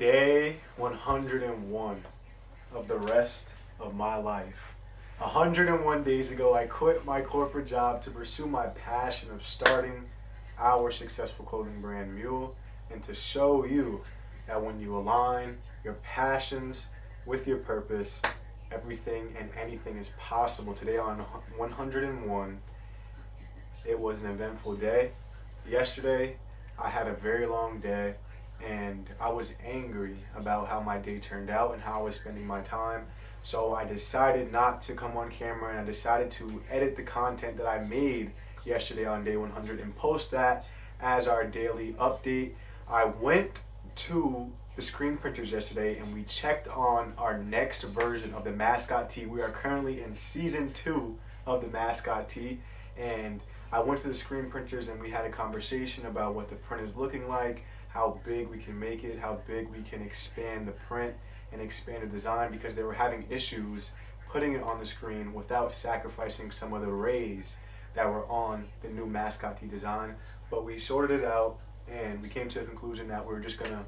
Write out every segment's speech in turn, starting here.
Day 101 of the rest of my life. 101 days ago, I quit my corporate job to pursue my passion of starting our successful clothing brand MUEL, and to show you that when you align your passions with your purpose, everything and anything is possible. Today on 101, it was an eventful day. Yesterday, I had a very long day, and I was angry about how my day turned out and how I was spending my time. So I decided not to come on camera, and I decided to edit the content that I made yesterday on day 100 and post that as our daily update. I went to the screen printers yesterday and we checked on our next version of the mascot tee. We are currently in season 2 of the mascot tee, and I went to the screen printers and we had a conversation about what the print is looking like, how big we can make it, how big we can expand the print and expand the design, because they were having issues putting it on the screen without sacrificing some of the rays that were on the new mascot tee design. But we sorted it out and we came to the conclusion that we were just gonna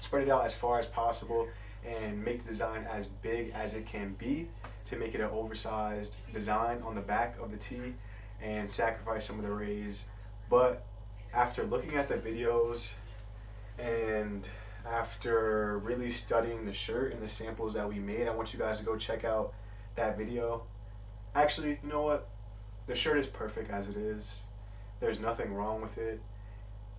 spread it out as far as possible and make the design as big as it can be, to make it an oversized design on the back of the tee and sacrifice some of the rays. But after looking at the videos and after really studying the shirt and the samples that we made, I want you guys to go check out that video. Actually, you know what? The shirt is perfect as it is. There's nothing wrong with it.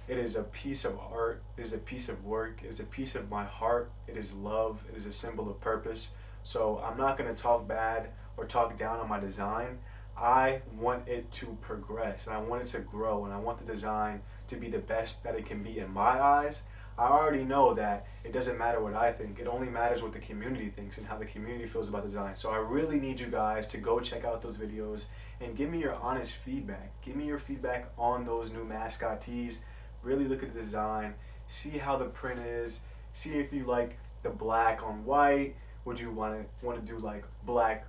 It is a piece of art, it is a piece of work, it is a piece of my heart, it is love, it is a symbol of purpose. So I'm not gonna talk bad or talk down on my design. I want it to progress and I want it to grow, and I want the design to be the best that it can be in my eyes. I already know that it doesn't matter what I think, it only matters what the community thinks and how the community feels about the design. So I really need you guys to go check out those videos and give me your honest feedback. Give me your feedback on those new mascot tees. Really look at the design, see how the print is, see if you like the black on white. Would you want to do like black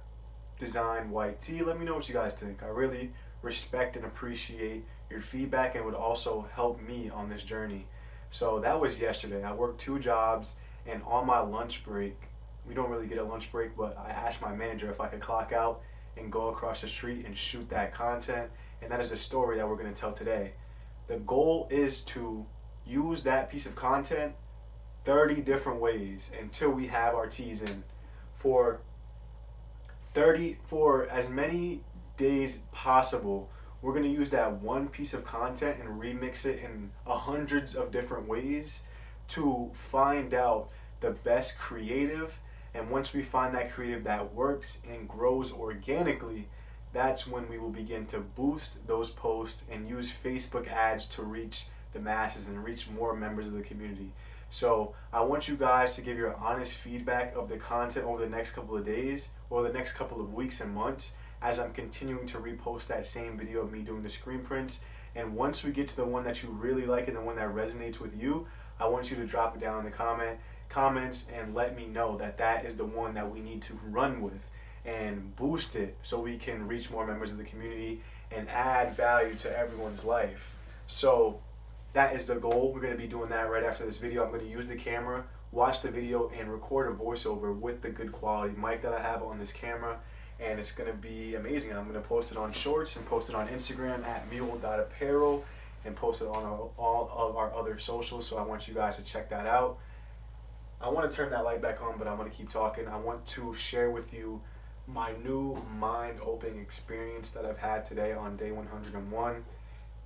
design white tee? Let me know what you guys think. I really respect and appreciate your feedback, and would also help me on this journey. So that was yesterday. I worked 2 jobs, and on my lunch break, we don't really get a lunch break, but I asked my manager if I could clock out and go across the street and shoot that content, and that is a story that we're going to tell today. The goal is to use that piece of content 30 different ways until we have our tees in. For as many days possible, we're going to use that one piece of content and remix it in hundreds of different ways to find out the best creative. And once we find that creative that works and grows organically, that's when we will begin to boost those posts and use Facebook ads to reach the masses and reach more members of the community. So I want you guys to give your honest feedback of the content over the next couple of days or the next couple of weeks and months, as I'm continuing to repost that same video of me doing the screen prints. And once we get to the one that you really like and the one that resonates with you, I want you to drop it down in the comments and let me know that that is the one that we need to run with and boost it so we can reach more members of the community and add value to everyone's life. So that is the goal. We're going to be doing that right after this video. I'm going to use the camera, watch the video, and record a voiceover with the good quality mic that I have on this camera, and it's going to be amazing. I'm going to post it on Shorts and post it on Instagram at MUEL.apparel and post it on all of our other socials, so I want you guys to check that out. I want to turn that light back on, but I'm going to keep talking. I want to share with you my new mind-opening experience that I've had today on day 101.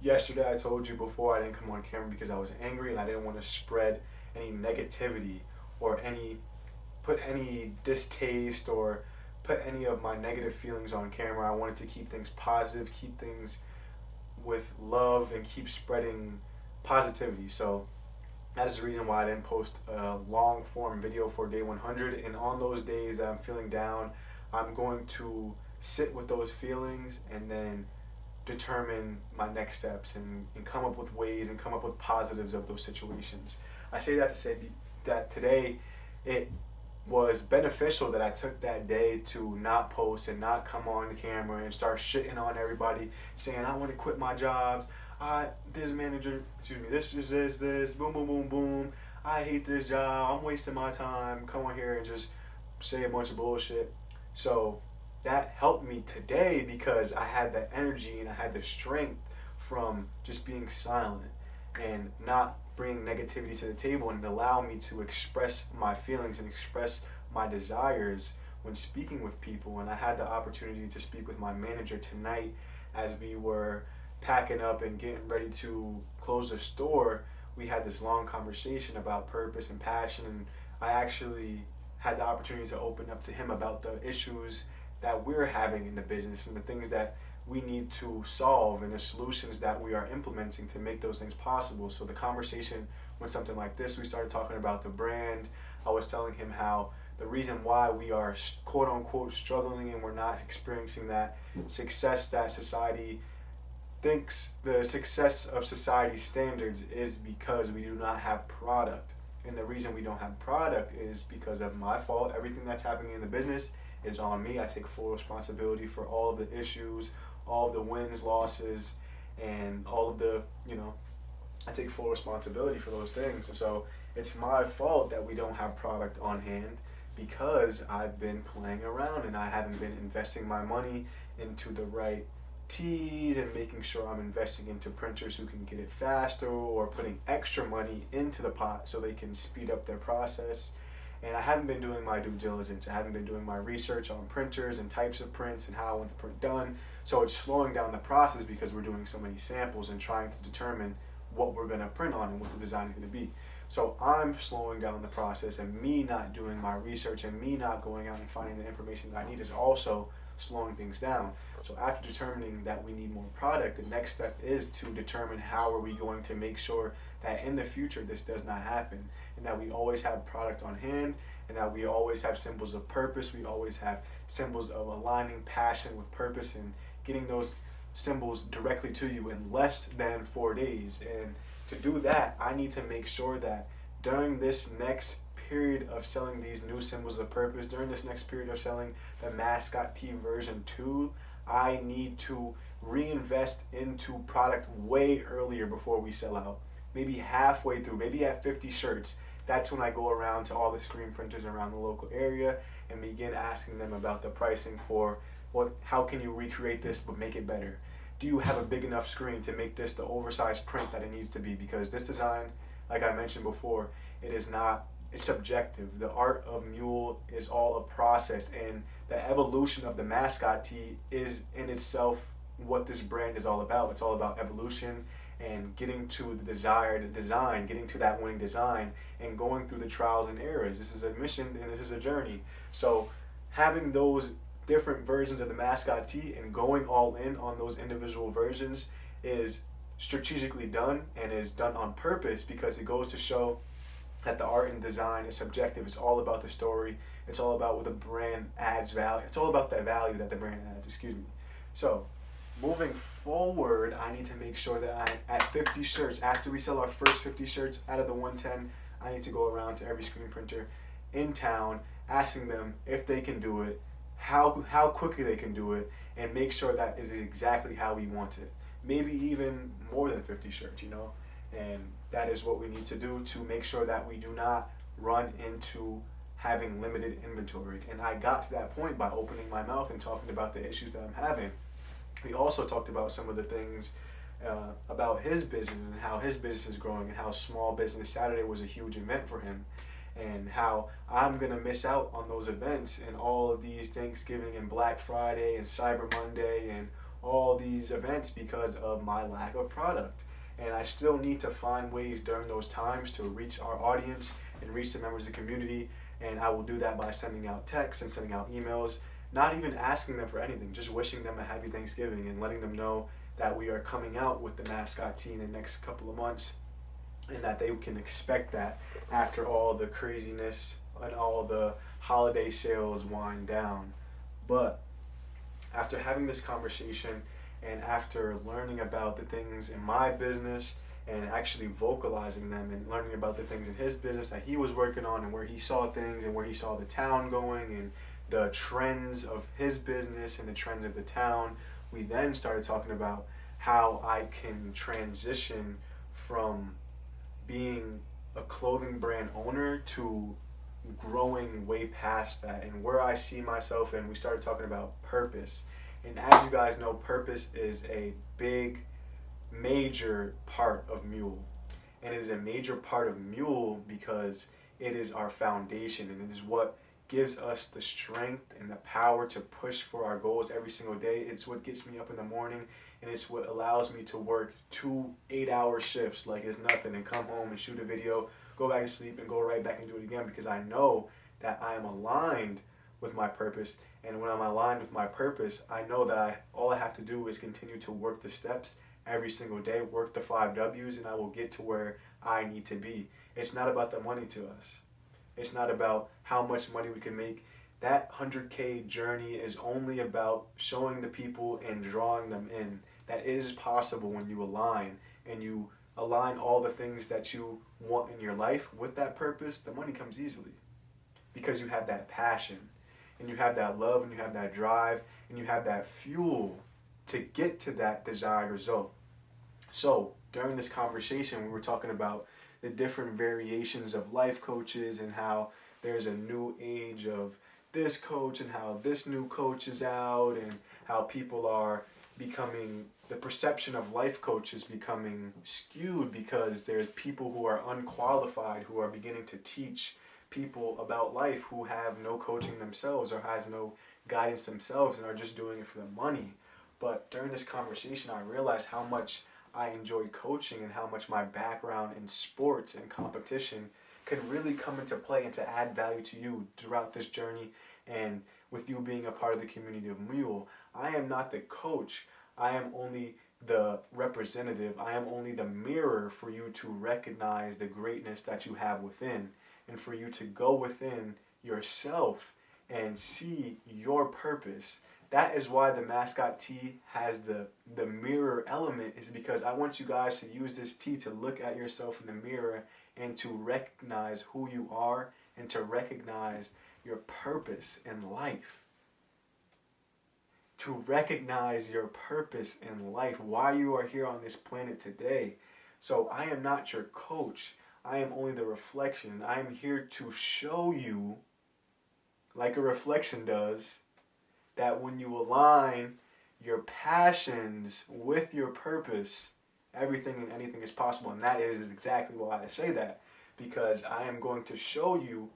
Yesterday I told you before I didn't come on camera because I was angry and I didn't want to spread any negativity or put any distaste or put any of my negative feelings on camera. I wanted to keep things positive, keep things with love, and keep spreading positivity. So that is the reason why I didn't post a long form video for day 100. And on those days that I'm feeling down, I'm going to sit with those feelings and then determine my next steps and come up with ways and come up with positives of those situations. I say that to say that today it was beneficial that I took that day to not post and not come on the camera and start shitting on everybody, saying I want to quit my jobs, this manager, this, boom, boom, boom, boom. I hate this job, I'm wasting my time, come on here and just say a bunch of bullshit. So that helped me today because I had the energy and I had the strength from just being silent and not bring negativity to the table, and allow me to express my feelings and express my desires when speaking with people. And I had the opportunity to speak with my manager tonight as we were packing up and getting ready to close the store. We had this long conversation about purpose and passion, and I actually had the opportunity to open up to him about the issues that we're having in the business and the things that we need to solve and the solutions that we are implementing to make those things possible. So the conversation went something like this. We started talking about the brand. I was telling him how the reason why we are quote unquote struggling and we're not experiencing that success that society thinks the success of society standards is because we do not have product. And the reason we don't have product is because of my fault. Everything that's happening in the business is on me. I take full responsibility for all of the issues, all of the wins, losses, and all of the, I take full responsibility for those things. And so it's my fault that we don't have product on hand because I've been playing around and I haven't been investing my money into the right teas and making sure I'm investing into printers who can get it faster, or putting extra money into the pot so they can speed up their process. And I haven't been doing my due diligence. I haven't been doing my research on printers and types of prints and how I want the print done. So it's slowing down the process because we're doing so many samples and trying to determine what we're going to print on and what the design is going to be. So I'm slowing down the process, and me not doing my research and me not going out and finding the information that I need is also slowing things down. So after determining that we need more product, the next step is to determine how are we going to make sure that in the future this does not happen, and that we always have product on hand, and that we always have symbols of purpose. We always have symbols of aligning passion with purpose and getting those symbols directly to you in less than 4 days. And to do that, I need to make sure that during this next period of selling these new symbols of purpose, during this next period of selling the Mascot Tee version 2, I need to reinvest into product way earlier before we sell out. Maybe halfway through, maybe at 50 shirts. That's when I go around to all the screen printers around the local area and begin asking them about the pricing for how can you recreate this but make it better? Do you have a big enough screen to make this the oversized print that it needs to be? Because this design, like I mentioned before, it's subjective. The art of MUEL is all a process, and the evolution of the Mascot Tee is in itself what this brand is all about. It's all about evolution and getting to the desired design, getting to that winning design, and going through the trials and errors. This is a mission and this is a journey. So having those different versions of the Mascot Tee and going all in on those individual versions is strategically done and is done on purpose, because it goes to show that the art and design is subjective. It's all about the story. It's all about what the brand adds value. It's all about the value that the brand adds, So moving forward, I need to make sure that at 50 shirts, after we sell our first 50 shirts out of the 110, I need to go around to every screen printer in town, asking them if they can do it, how quickly they can do it, and make sure that it is exactly how we want it. Maybe even more than 50 shirts, And that is what we need to do to make sure that we do not run into having limited inventory. And I got to that point by opening my mouth and talking about the issues that I'm having. We also talked about some of the things about his business and how his business is growing, and how Small Business Saturday was a huge event for him, and how I'm going to miss out on those events and all of these Thanksgiving and Black Friday and Cyber Monday and all these events because of my lack of product. And I still need to find ways during those times to reach our audience and reach the members of the community. And I will do that by sending out texts and sending out emails, not even asking them for anything, just wishing them a happy Thanksgiving and letting them know that we are coming out with the Mascot Tee in the next couple of months, and that they can expect that after all the craziness and all the holiday sales wind down. But after having this conversation and after learning about the things in my business and actually vocalizing them, and learning about the things in his business that he was working on and where he saw things and where he saw the town going and the trends of his business and the trends of the town, we then started talking about how I can transition from being a clothing brand owner to growing way past that, and where I see myself. And we started talking about purpose, and as you guys know, purpose is a big major part of MUEL, and it is a major part of MUEL because it is our foundation, and it is what gives us the strength and the power to push for our goals every single day. It's what gets me up in the morning, and it's what allows me to work 2 8-hour shifts like it's nothing, and come home and shoot a video, go back to sleep, and go right back and do it again, because I know that I am aligned with my purpose. And when I'm aligned with my purpose, I know that all I have to do is continue to work the steps every single day, work the 5 W's, and I will get to where I need to be. It's not about the money to us. It's not about how much money we can make. That 100K journey is only about showing the people and drawing them in that it is possible when you align, and you align all the things that you want in your life with that purpose. The money comes easily because you have that passion, and you have that love, and you have that drive, and you have that fuel to get to that desired result. So during this conversation, we were talking about the different variations of life coaches, and how there's a new age of this coach, and how this new coach is out, and how people are becoming, the perception of life coach is becoming skewed because there's people who are unqualified who are beginning to teach people about life who have no coaching themselves or have no guidance themselves and are just doing it for the money. But during this conversation, I realized how much I enjoy coaching, and how much my background in sports and competition can really come into play and to add value to you throughout this journey. And with you being a part of the community of MUEL, I am not the coach. I am only the representative. I am only the mirror for you to recognize the greatness that you have within, and for you to go within yourself and see your purpose. That is why the mascot tee has the mirror element, is because I want you guys to use this tee to look at yourself in the mirror and to recognize who you are, and to recognize your purpose in life. To recognize your purpose in life, why you are here on this planet today. So I am not your coach. I am only the reflection. I am here to show you, like a reflection does, that when you align your passions with your purpose, everything and anything is possible. And that is exactly why I say that, because I am going to show you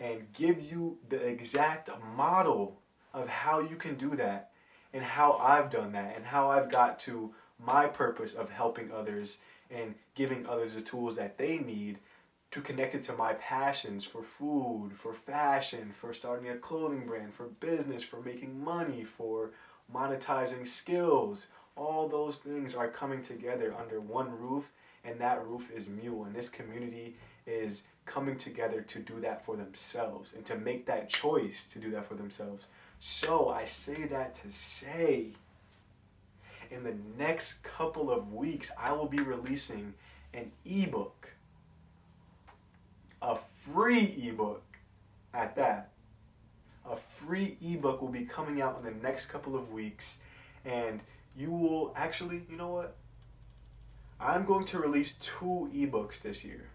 and give you the exact model of how you can do that, and how I've done that, and how I've got to my purpose of helping others and giving others the tools that they need to connect it to my passions for food, for fashion, for starting a clothing brand, for business, for making money, for monetizing skills. All those things are coming together under one roof, and that roof is MUEL. And this community is coming together to do that for themselves, and to make that choice to do that for themselves. So I say that to say, in the next couple of weeks, I will be releasing an ebook. A free ebook at that. A free ebook will be coming out in the next couple of weeks, and you will actually, you know what? I'm going to release 2 ebooks this year.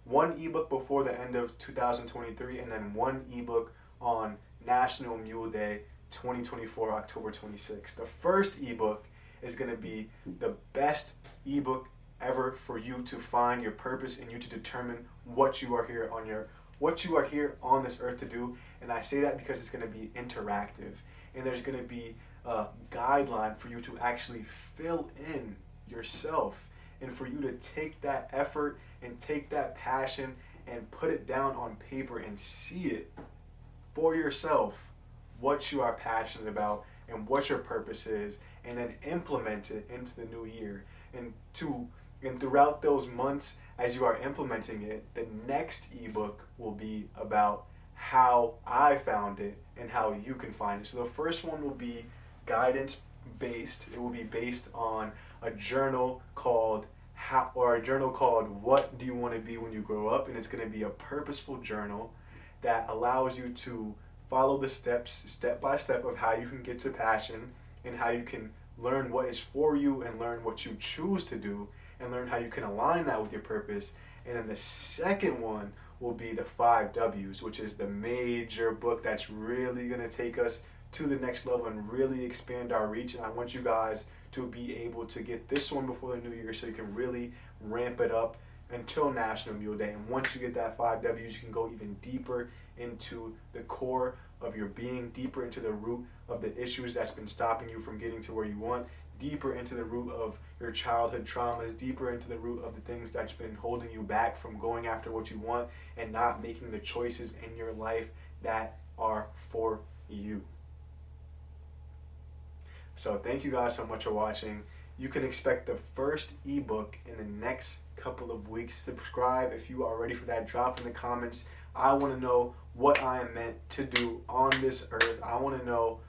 1 ebook before the end of 2023, and then 1 ebook on National MUEL Day 2024, October 26th. The first ebook is going to be the best ebook ever for you to find your purpose, and you to determine what you are here on this earth to do. And I say that because it's going to be interactive, and there's going to be a guideline for you to actually fill in yourself, and for you to take that effort and take that passion and put it down on paper and see it for yourself, what you are passionate about and what your purpose is, and then implement it into the new year. And throughout those months, as you are implementing it, the next ebook will be about how I found it and how you can find it. So the first one will be guidance based. It will be based on a journal called What Do You Want to Be When You Grow Up? And it's going to be a purposeful journal that allows you to follow the steps, step by step, of how you can get to passion, and how you can learn what is for you, and learn what you choose to do, and learn how you can align that with your purpose, And then the second one will be the 5 W's, which is the major book that's really going to take us to the next level and really expand our reach. And I want you guys to be able to get this one before the new year so you can really ramp it up until National Mule Day. And once you get that 5 W's, you can go even deeper into the core of your being, deeper into the root of the issues that's been stopping you from getting to where you want, deeper into the root of your childhood traumas, deeper into the root of the things that's been holding you back from going after what you want and not making the choices in your life that are for you. So thank you guys so much for watching. You can expect the first ebook in the next couple of weeks. Subscribe if you are ready for that. Drop in the comments. I want to know what I am meant to do on this earth. I want to know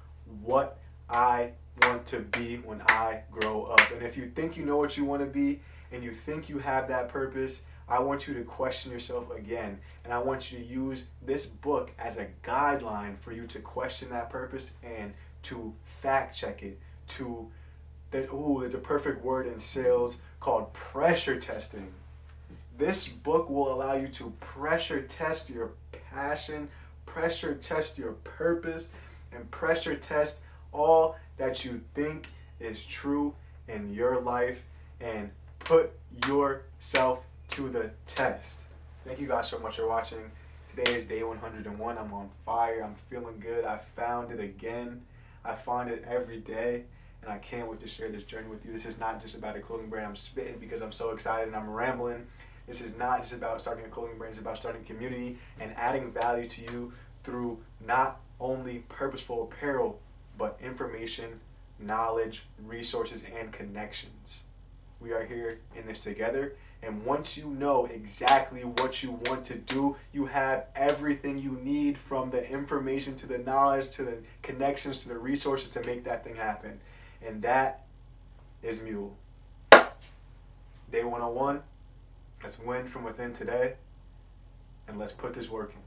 what I want to be when I grow up. And if you think you know what you want to be and you think you have that purpose, I want you to question yourself again. And I want you to use this book as a guideline for you to question that purpose and to fact check it. There's a perfect word in sales called pressure testing. This book will allow you to pressure test your passion, pressure test your purpose, and pressure test all that you think is true in your life and put yourself to the test. Thank you guys so much for watching. Today is day 101. I'm on fire. I'm feeling good. I found it again. I find it every day, and I can't wait to share this journey with you. This is not just about a clothing brand. I'm spitting because I'm so excited and I'm rambling. This is not just about starting a clothing brand. It's about starting a community and adding value to you through not only purposeful apparel, but information, knowledge, resources, and connections. We are here in this together. And once you know exactly what you want to do, you have everything you need, from the information to the knowledge to the connections to the resources to make that thing happen. And that is MUEL. Day 101. Let's win from within today. And let's put this work in.